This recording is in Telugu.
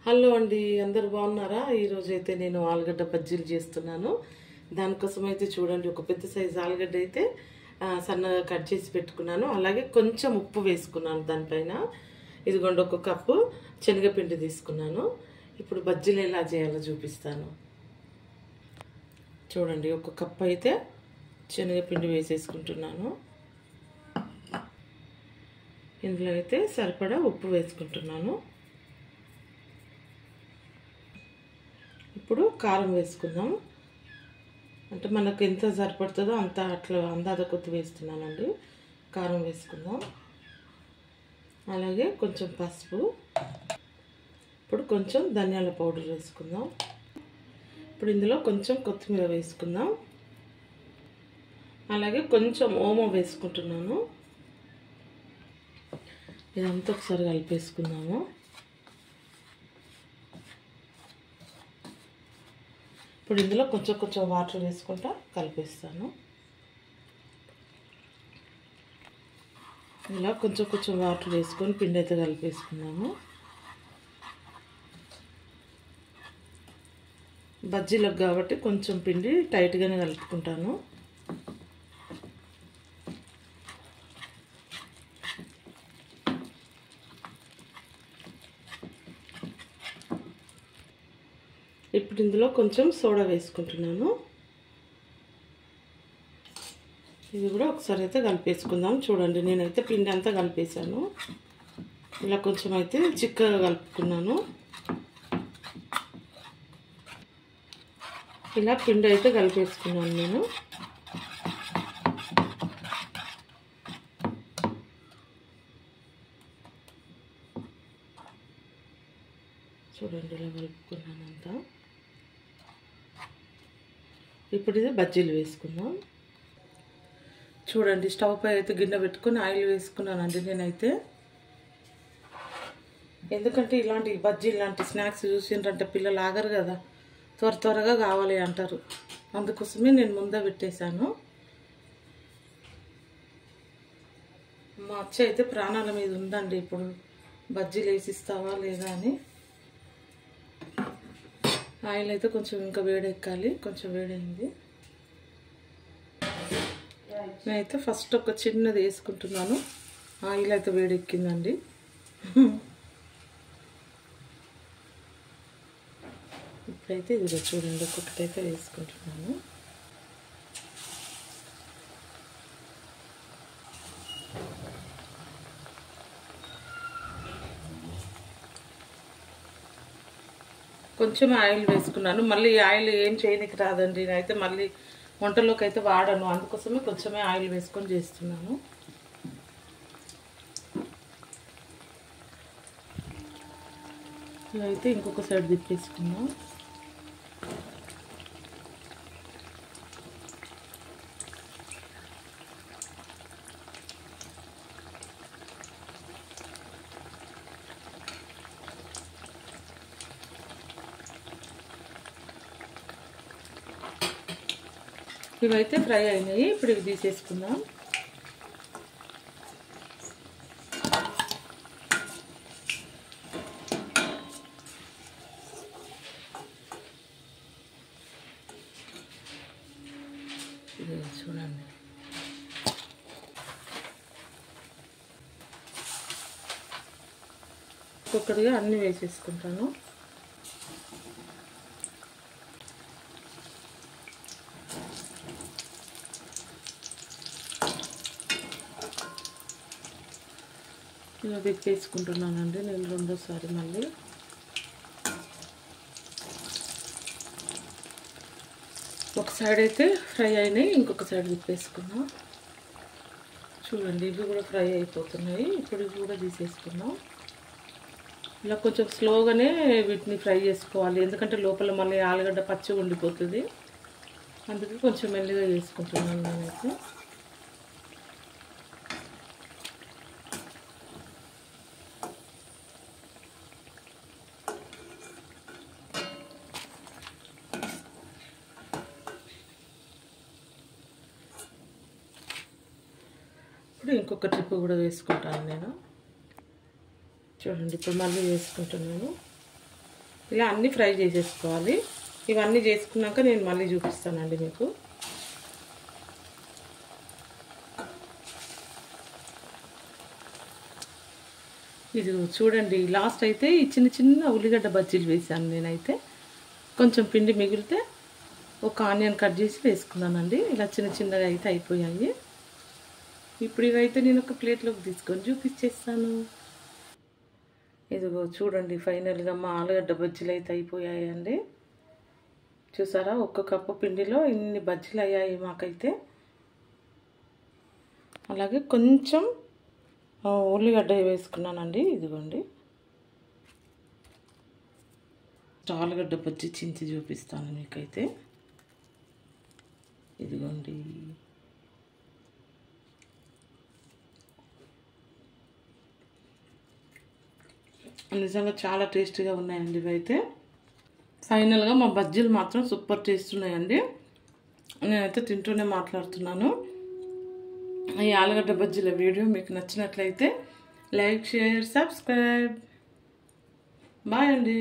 హలో అండి, అందరు బాగున్నారా? ఈరోజు అయితే నేను ఆలుగడ్డ బజ్జీలు చేస్తున్నాను. దానికోసం అయితే చూడండి, ఒక పెద్ద సైజు ఆలుగడ్డ అయితే సన్నగా కట్ చేసి పెట్టుకున్నాను. అలాగే కొంచెం ఉప్పు వేసుకున్నాను దానిపైన. ఇదిగోండి, ఒక కప్పు శనగపిండి తీసుకున్నాను. ఇప్పుడు బజ్జీలు ఎలా చేయాలో చూపిస్తాను. చూడండి, ఒక కప్పు అయితే శనగపిండి వేసేసుకుంటున్నాను. ఇందులో అయితే సరిపడా ఉప్పు వేసుకుంటున్నాను. ఇప్పుడు కారం వేసుకుందాం. అంటే మనకు ఎంత సరిపడుతుందో అంత అట్లా అందాజ కొద్ది వేస్తున్నానండి. కారం వేసుకుందాం. అలాగే కొంచెం పసుపు. ఇప్పుడు కొంచెం ధనియాల పౌడర్ వేసుకుందాం. ఇప్పుడు ఇందులో కొంచెం కొత్తిమీర వేసుకుందాం. అలాగే కొంచెం ఓమం వేసుకుంటున్నాను. ఇదంతా ఒకసారి కలిపేసుకుందాము. ఇప్పుడు ఇందులో కొంచెం కొంచెం వాటర్ వేసుకుంటా కలిపేస్తాను. ఇలా కొంచెం కొంచెం వాటర్ వేసుకొని పిండి అయితే కలిపేసుకున్నాము. బజ్జీలకు కాబట్టి కొంచెం పిండి టైట్గానే కలుపుకుంటాను. ఇప్పుడు ఇందులో కొంచెం సోడా వేసుకుంటున్నాను. ఇది కూడా ఒకసారి అయితే కలిపేసుకుందాం. చూడండి, నేనైతే పిండి అంతా కలిపేసాను. ఇలా కొంచెం అయితే చిక్కగా కలుపుకున్నాను. ఇలా పిండి అయితే కలిపేసుకున్నాను నేను. చూడండి, ఇలా కలుపుకున్నాను అంతా. ఇప్పుడు ఇది బజ్జీలు వేసుకుందాం. చూడండి, స్టవ్ పై అయితే గిన్నె పెట్టుకొని ఆయిల్ వేసుకున్నానండి నేనైతే. ఎందుకంటే ఇలాంటి బజ్జీలు లాంటి స్నాక్స్ చూసిండ్రంటే పిల్లలు ఆగరు కదా, త్వరగా కావాలి అంటారు. అందుకోసమే నేను ముందే పెట్టేశాను. మా అచ్చ అయితే ప్రాణాల మీద ఉందండి ఇప్పుడు, బజ్జీలు వేసిస్తావా లేదా అని. ఆయిల్ అయితే కొంచెం ఇంకా వేడెక్కాలి. కొంచెం వేడైంది. నేనైతే ఫస్ట్ ఒక చిన్నది వేసుకుంటున్నాను. ఆయిల్ అయితే వేడెక్కిందండి. ఇప్పుడైతే ఇది చూడండి, ఒక్కొక్కటైతే వేసుకుంటున్నాను. కొంచెం ఆయిల్ వేసుకున్నాను. మళ్ళీ ఆయిల్ ఏం చేయనికి రాదండి. నేనైతే మళ్ళీ వంటలోకి అయితే వాడను. అందుకోసమే కొంచెమే ఆయిల్ వేసుకొని చేస్తున్నాను. ఇలా అయితే ఇంకొక సైడ్ తిప్పేసుకుందాం. ఇవైతే ఫ్రై అయినాయి. ఇప్పుడు ఇవి తీసేసుకుందాం. ఇది చూడండి, ఒక్కొక్కటిగా అన్నీ వేసేసుకుంటాను. ఇలా తిప్పేసుకుంటున్నానండి నేను రెండోసారి. మళ్ళీ ఒక సైడ్ అయితే ఫ్రై అయినాయి, ఇంకొక సైడ్ తిప్పేసుకున్నాం. చూడండి, ఇవి కూడా ఫ్రై అయిపోతున్నాయి. ఇప్పుడు ఇవి కూడా తీసేసుకున్నాం. ఇలా కొంచెం స్లోగానే వీటిని ఫ్రై చేసుకోవాలి, ఎందుకంటే లోపల మళ్ళీ ఆలుగడ్డ పచ్చిగా ఉండిపోతుంది. అందుకే కొంచెం మెల్లిగా చేసుకుంటున్నాను నేనైతే. ఇప్పుడు ఇంకొక ట్రిప్ కూడా వేసుకుంటాను నేను. చూడండి, ఇప్పుడు మళ్ళీ వేసుకుంటున్నాను. ఇలా అన్నీ ఫ్రై చేసేసుకోవాలి. ఇవన్నీ చేసుకున్నాక నేను మళ్ళీ చూపిస్తానండి మీకు. ఇది చూడండి, లాస్ట్ అయితే ఈ చిన్న చిన్న ఉల్లిగడ్డ బజ్జీలు వేసాను నేనైతే. కొంచెం పిండి మిగిలితే ఒక ఆనియన్ కట్ చేసి వేసుకున్నానండి. ఇలా చిన్న చిన్నగా అయితే అయిపోయాయి. ఇప్పుడు ఇవైతే నేను ఒక ప్లేట్లోకి తీసుకొని చూపించేస్తాను. ఇదిగో చూడండి, ఫైనల్గా మా ఆలుగడ్డ బజ్జీలు అయితే అయిపోయాయండి. చూసారా, 1 కప్పు పిండిలో ఇన్ని బజ్జీలు అయ్యాయి మాకైతే. అలాగే కొంచెం ఉల్లిగడ్డ వేసుకున్నానండి. ఇదిగోండి, ఆలుగడ్డ బజ్జీ చించి చూపిస్తాను మీకైతే. ఇదిగోండి, నిజంగా చాలా టేస్టీగా ఉన్నాయండి ఇవైతే. ఫైనల్గా మా బజ్జీలు మాత్రం సూపర్ టేస్ట్ ఉన్నాయండి. నేనైతే తింటూనే మాట్లాడుతున్నాను. ఈ ఆలుగడ్డ బజ్జీల వీడియో మీకు నచ్చినట్లయితే లైక్, షేర్, సబ్స్క్రైబ్. బాయ్ అండి.